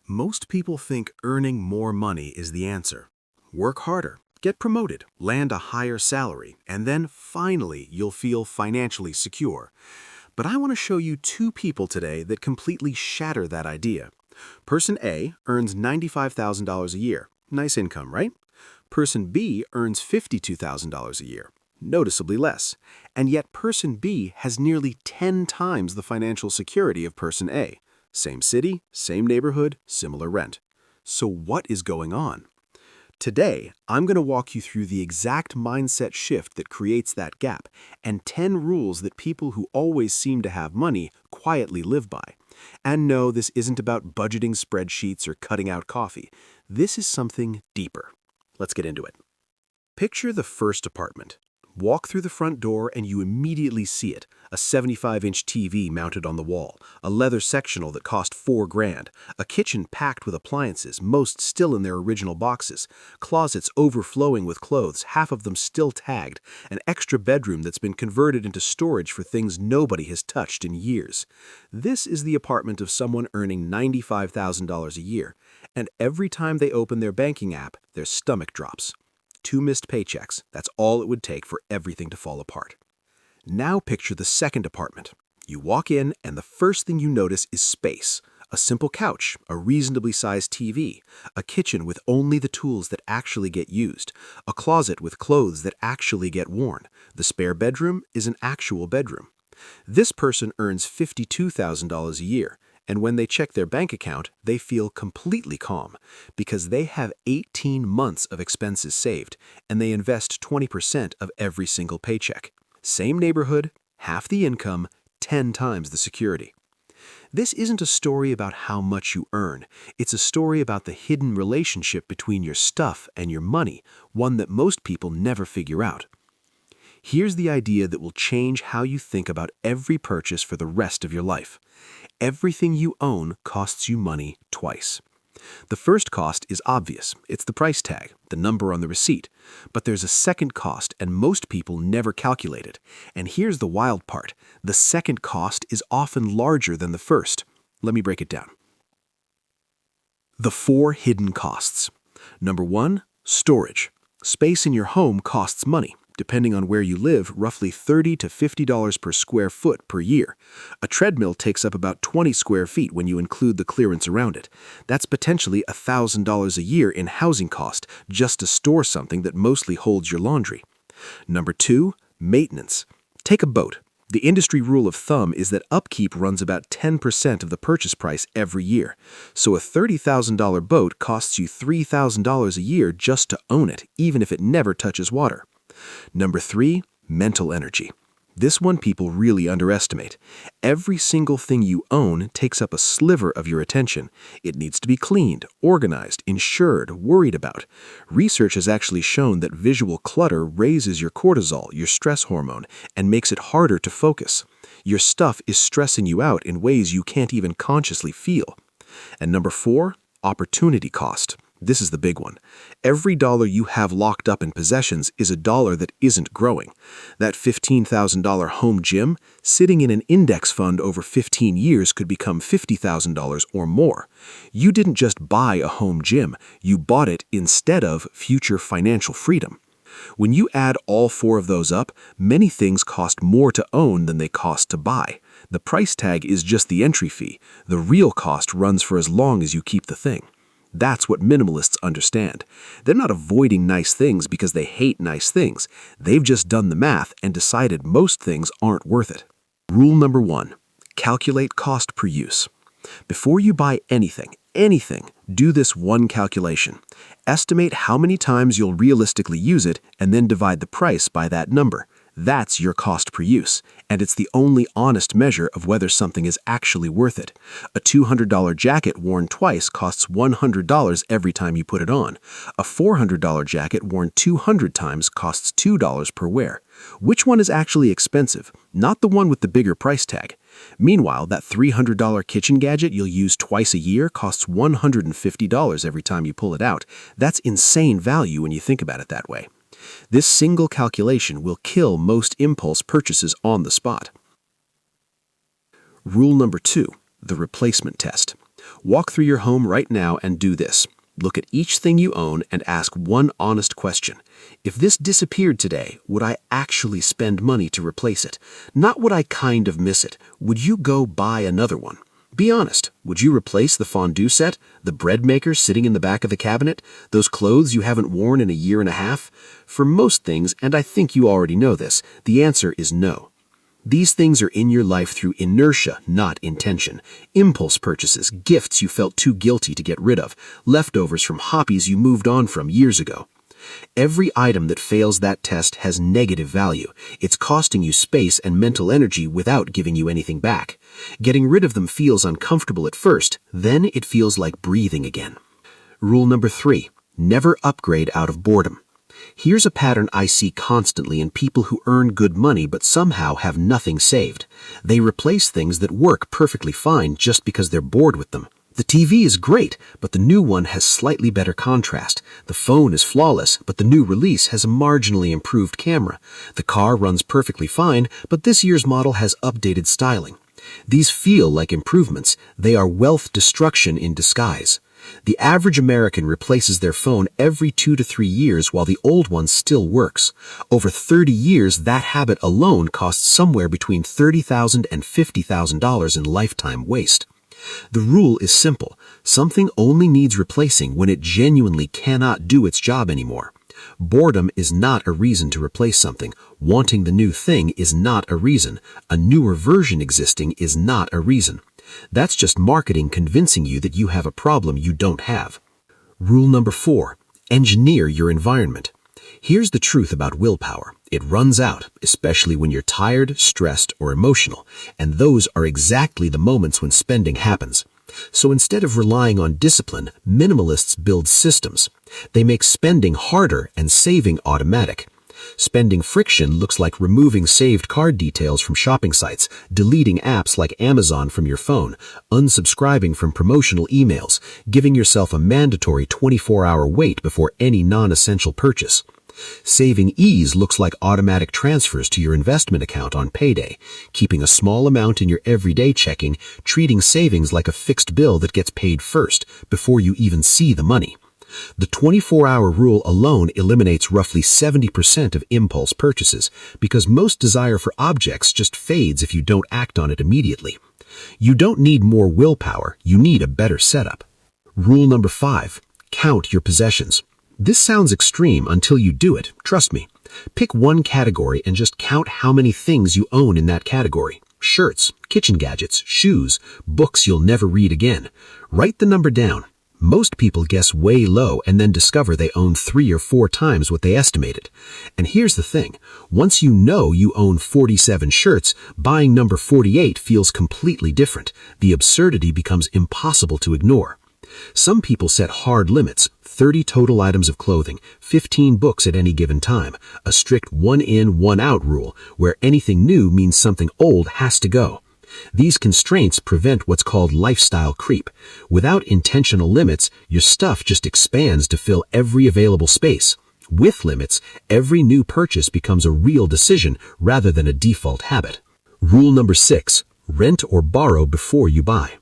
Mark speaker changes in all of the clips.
Speaker 1: Most people think earning more money is the answer. Work harder, get promoted, land a higher salary, and then finally you'll feel financially secure. But I want to show you two people today that completely shatter that idea. Person A earns $95,000 a year. Nice income, right? Person B earns $52,000 a year. Noticeably less. And yet person B has nearly 10 times the financial security of person A. Same city, same neighborhood, similar rent. So what is going on? Today, I'm going to walk you through the exact mindset shift that creates that gap and 10 rules that people who always seem to have money quietly live by. And no, this isn't about budgeting spreadsheets or cutting out coffee. This is something deeper. Let's get into it. Picture the first apartment. Walk through the front door and you immediately see it. A 75-inch TV mounted on the wall, a leather sectional that cost $4,000, a kitchen packed with appliances, most still in their original boxes, closets overflowing with clothes, half of them still tagged, an extra bedroom that's been converted into storage for things nobody has touched in years. This is the apartment of someone earning $95,000 a year, and every time they open their banking app, their stomach drops. 2 missed paychecks, that's all it would take for everything to fall apart. Now picture the second apartment. You walk in and the first thing you notice is space. A simple couch, a reasonably sized TV, a kitchen with only the tools that actually get used, a closet with clothes that actually get worn. The spare bedroom is an actual bedroom. This person earns $52,000 a year. And when they check their bank account, they feel completely calm because they have 18 months of expenses saved and they invest 20% of every single paycheck. Same neighborhood, half the income, 10 times the security. This isn't a story about how much you earn. It's a story about the hidden relationship between your stuff and your money, one that most people never figure out. Here's the idea that will change how you think about every purchase for the rest of your life. Everything you own costs you money twice. The first cost is obvious. It's the price tag, the number on the receipt. But there's a second cost, and most people never calculate it. And here's the wild part. The second cost is often larger than the first. Let me break it down. The 4 hidden costs. Number 1, storage. Space in your home costs money. Depending on where you live, roughly $30 to $50 per square foot per year. A treadmill takes up about 20 square feet when you include the clearance around it. That's potentially $1,000 a year in housing cost just to store something that mostly holds your laundry. Number 2, maintenance. Take a boat. The industry rule of thumb is that upkeep runs about 10% of the purchase price every year. So a $30,000 boat costs you $3,000 a year just to own it, even if it never touches water. Number 3, mental energy. This one people really underestimate. Every single thing you own takes up a sliver of your attention. It needs to be cleaned, organized, insured, worried about. Research has actually shown that visual clutter raises your cortisol, your stress hormone, and makes it harder to focus. Your stuff is stressing you out in ways you can't even consciously feel. And number 4, opportunity cost. This is the big one. Every dollar you have locked up in possessions is a dollar that isn't growing. That $15,000 home gym, sitting in an index fund over 15 years could become $50,000 or more. You didn't just buy a home gym, you bought it instead of future financial freedom. When you add all 4 of those up, many things cost more to own than they cost to buy. The price tag is just the entry fee. The real cost runs for as long as you keep the thing. That's what minimalists understand. They're not avoiding nice things because they hate nice things. They've just done the math and decided most things aren't worth it. Rule number 1, calculate cost per use. Before you buy anything, do this one calculation. Estimate how many times you'll realistically use it and then divide the price by that number. That's your cost per use, and it's the only honest measure of whether something is actually worth it. A $200 jacket worn twice costs $100 every time you put it on. A $400 jacket worn 200 times costs $2 per wear. Which one is actually expensive? Not the one with the bigger price tag. Meanwhile, that $300 kitchen gadget you'll use twice a year costs $150 every time you pull it out. That's insane value when you think about it that way. This single calculation will kill most impulse purchases on the spot. Rule number 2, the replacement test. Walk through your home right now and do this. Look at each thing you own and ask one honest question. If this disappeared today, would I actually spend money to replace it? Not would I kind of miss it. Would you go buy another one? Be honest. Would you replace the fondue set, the bread maker sitting in the back of the cabinet, those clothes you haven't worn in a year and a half? For most things, and I think you already know this, the answer is no. These things are in your life through inertia, not intention. Impulse purchases, gifts you felt too guilty to get rid of, leftovers from hobbies you moved on from years ago. Every item that fails that test has negative value. It's costing you space and mental energy without giving you anything back. Getting rid of them feels uncomfortable at first, then it feels like breathing again. Rule number 3, never upgrade out of boredom. Here's a pattern I see constantly in people who earn good money but somehow have nothing saved. They replace things that work perfectly fine just because they're bored with them. The TV is great, but the new one has slightly better contrast. The phone is flawless, but the new release has a marginally improved camera. The car runs perfectly fine, but this year's model has updated styling. These feel like improvements. They are wealth destruction in disguise. The average American replaces their phone every 2 to 3 years while the old one still works. Over 30 years, that habit alone costs somewhere between $30,000 and $50,000 in lifetime waste. The rule is simple. Something only needs replacing when it genuinely cannot do its job anymore. Boredom is not a reason to replace something. Wanting the new thing is not a reason. A newer version existing is not a reason. That's just marketing convincing you that you have a problem you don't have. Rule number 4, engineer your environment. Here's the truth about willpower. It runs out, especially when you're tired, stressed, or emotional, and those are exactly the moments when spending happens. So instead of relying on discipline, minimalists build systems. They make spending harder and saving automatic. Spending friction looks like removing saved card details from shopping sites, deleting apps like Amazon from your phone, unsubscribing from promotional emails, giving yourself a mandatory 24-hour wait before any non-essential purchase. Saving ease looks like automatic transfers to your investment account on payday, keeping a small amount in your everyday checking, treating savings like a fixed bill that gets paid first, before you even see the money. The 24-hour rule alone eliminates roughly 70% of impulse purchases, because most desire for objects just fades if you don't act on it immediately. You don't need more willpower, you need a better setup. Rule number 5, count your possessions. This sounds extreme until you do it, trust me. Pick one category and just count how many things you own in that category. Shirts, kitchen gadgets, shoes, books you'll never read again. Write the number down. Most people guess way low and then discover they own 3 or 4 times what they estimated. And here's the thing, once you know you own 47 shirts, buying number 48 feels completely different. The absurdity becomes impossible to ignore. Some people set hard limits, 30 total items of clothing, 15 books at any given time, a strict 1 in, 1 out rule, where anything new means something old has to go. These constraints prevent what's called lifestyle creep. Without intentional limits, your stuff just expands to fill every available space. With limits, every new purchase becomes a real decision rather than a default habit. Rule number 6, rent or borrow before you buy.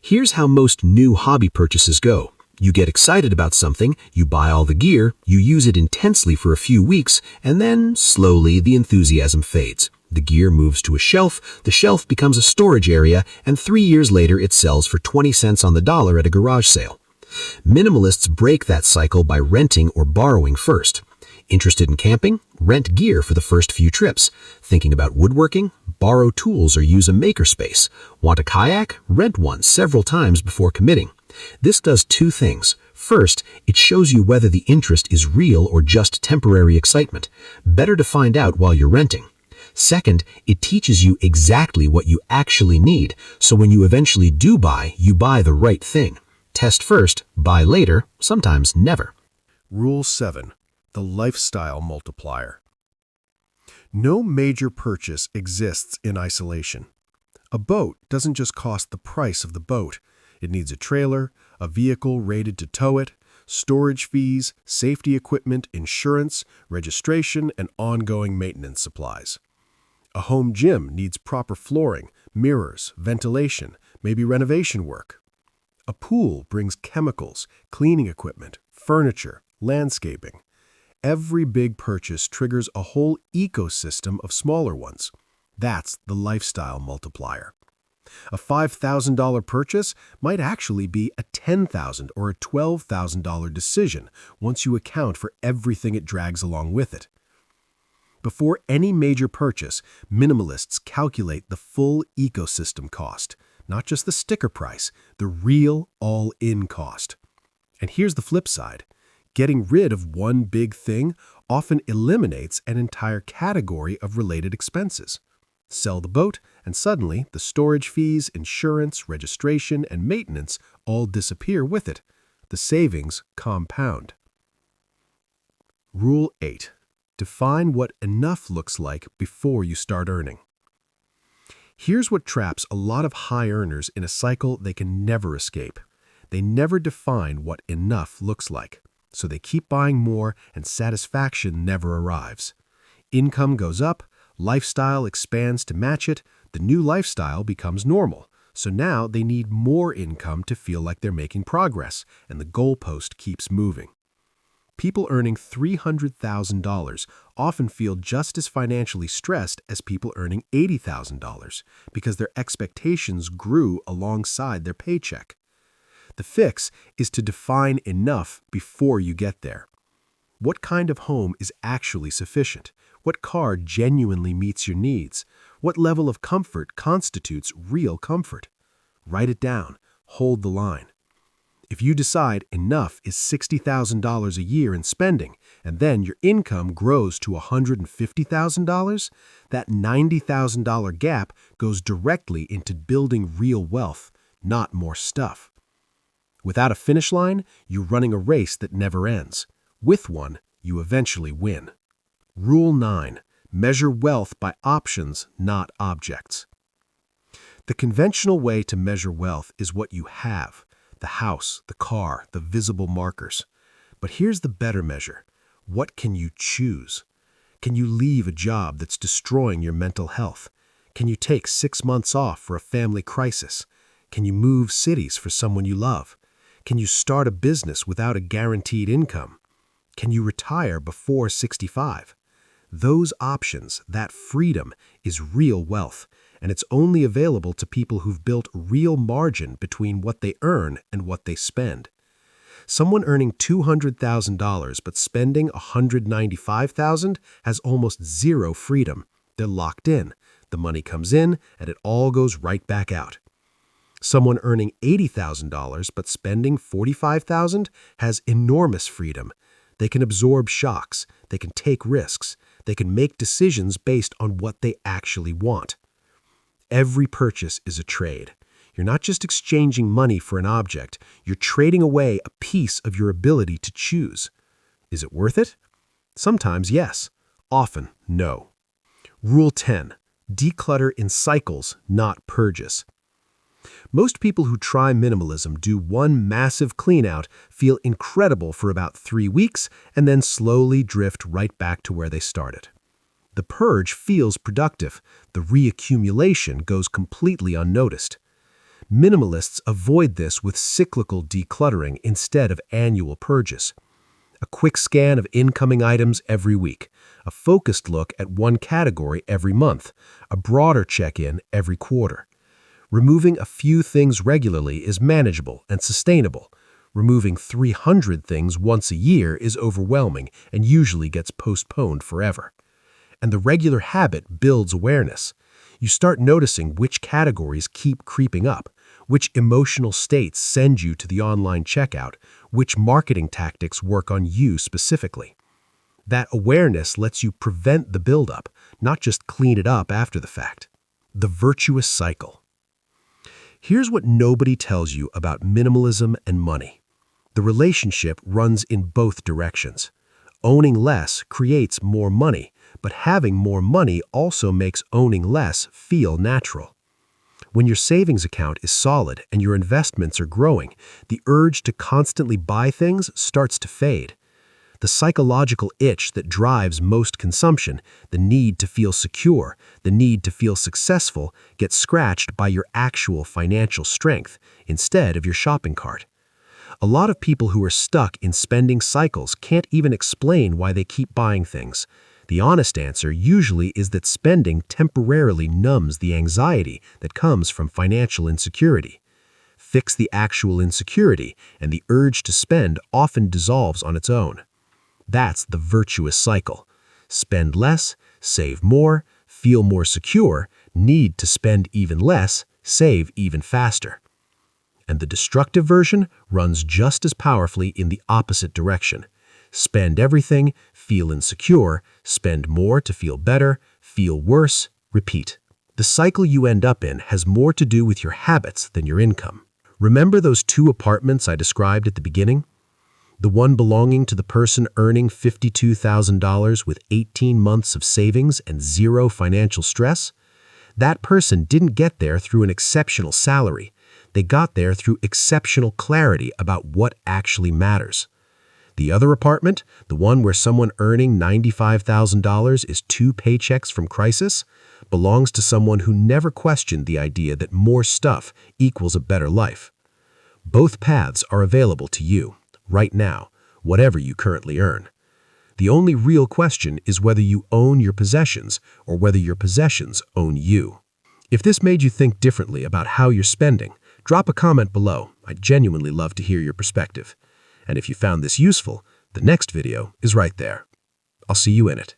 Speaker 1: Here's how most new hobby purchases go. You get excited about something, you buy all the gear, you use it intensely for a few weeks, and then, slowly, the enthusiasm fades. The gear moves to a shelf, the shelf becomes a storage area, and 3 years later it sells for 20 cents on the dollar at a garage sale. Minimalists break that cycle by renting or borrowing first. Interested in camping? Rent gear for the first few trips. Thinking about woodworking? Borrow tools or use a makerspace. Want a kayak? Rent one several times before committing. This does 2 things. First, it shows you whether the interest is real or just temporary excitement. Better to find out while you're renting. Second, it teaches you exactly what you actually need, so when you eventually do buy, you buy the right thing. Test first, buy later, sometimes never.
Speaker 2: Rule 7. The lifestyle multiplier. No major purchase exists in isolation. A boat doesn't just cost the price of the boat. It needs a trailer, a vehicle rated to tow it, storage fees, safety equipment, insurance, registration, and ongoing maintenance supplies. A home gym needs proper flooring, mirrors, ventilation, maybe renovation work. A pool brings chemicals, cleaning equipment, furniture, landscaping. Every big purchase triggers a whole ecosystem of smaller ones. That's the lifestyle multiplier. A $5,000 purchase might actually be a $10,000 or a $12,000 decision once you account for everything it drags along with it. Before any major purchase, minimalists calculate the full ecosystem cost, not just the sticker price, the real all-in cost. And here's the flip side. Getting rid of one big thing often eliminates an entire category of related expenses. Sell the boat, and suddenly the storage fees, insurance, registration, and maintenance all disappear with it. The savings compound. Rule 8. Define what enough looks like before you start earning. Here's what traps a lot of high earners in a cycle they can never escape. They never define what enough looks like, so they keep buying more and satisfaction never arrives. Income goes up, lifestyle expands to match it, the new lifestyle becomes normal, so now they need more income to feel like they're making progress, and the goalpost keeps moving. People earning $300,000 often feel just as financially stressed as people earning $80,000 because their expectations grew alongside their paycheck. The fix is to define enough before you get there. What kind of home is actually sufficient? What car genuinely meets your needs? What level of comfort constitutes real comfort? Write it down. Hold the line. If you decide enough is $60,000 a year in spending, and then your income grows to $150,000, that $90,000 gap goes directly into building real wealth, not more stuff. Without a finish line, you're running a race that never ends. With one, you eventually win. Rule 9. Measure wealth by options, not objects. The conventional way to measure wealth is what you have. The house, the car, the visible markers. But here's the better measure. What can you choose? Can you leave a job that's destroying your mental health? Can you take 6 months off for a family crisis? Can you move cities for someone you love? Can you start a business without a guaranteed income? Can you retire before 65? Those options, that freedom, is real wealth, and it's only available to people who've built real margin between what they earn and what they spend. Someone earning $200,000 but spending $195,000 has almost zero freedom. They're locked in. The money comes in, and it all goes right back out. Someone earning $80,000 but spending $45,000 has enormous freedom. They can absorb shocks. They can take risks. They can make decisions based on what they actually want. Every purchase is a trade. You're not just exchanging money for an object. You're trading away a piece of your ability to choose. Is it worth it? Sometimes yes. Often no. Rule 10. Declutter in cycles, not purges. Most people who try minimalism do one massive clean-out, feel incredible for about 3 weeks, and then slowly drift right back to where they started. The purge feels productive. The reaccumulation goes completely unnoticed. Minimalists avoid this with cyclical decluttering instead of annual purges. A quick scan of incoming items every week, a focused look at one category every month, a broader check-in every quarter. Removing a few things regularly is manageable and sustainable. Removing 300 things once a year is overwhelming and usually gets postponed forever. And the regular habit builds awareness. You start noticing which categories keep creeping up, which emotional states send you to the online checkout, which marketing tactics work on you specifically. That awareness lets you prevent the buildup, not just clean it up after the fact. The virtuous cycle. Here's what nobody tells you about minimalism and money. The relationship runs in both directions. Owning less creates more money, but having more money also makes owning less feel natural. When your savings account is solid and your investments are growing, the urge to constantly buy things starts to fade. The psychological itch that drives most consumption, the need to feel secure, the need to feel successful, gets scratched by your actual financial strength instead of your shopping cart. A lot of people who are stuck in spending cycles can't even explain why they keep buying things. The honest answer usually is that spending temporarily numbs the anxiety that comes from financial insecurity. Fix the actual insecurity, and the urge to spend often dissolves on its own. That's the virtuous cycle. Spend less, save more, feel more secure, need to spend even less, save even faster. And the destructive version runs just as powerfully in the opposite direction. Spend everything, feel insecure, spend more to feel better, feel worse, repeat. The cycle you end up in has more to do with your habits than your income. Remember those 2 apartments I described at the beginning? The one belonging to the person earning $52,000 with 18 months of savings and 0 financial stress? That person didn't get there through an exceptional salary. They got there through exceptional clarity about what actually matters. The other apartment, the one where someone earning $95,000 is 2 paychecks from crisis, belongs to someone who never questioned the idea that more stuff equals a better life. Both paths are available to you, right now, whatever you currently earn. The only real question is whether you own your possessions or whether your possessions own you. If this made you think differently about how you're spending, drop a comment below. I'd genuinely love to hear your perspective. And if you found this useful, the next video is right there. I'll see you in it.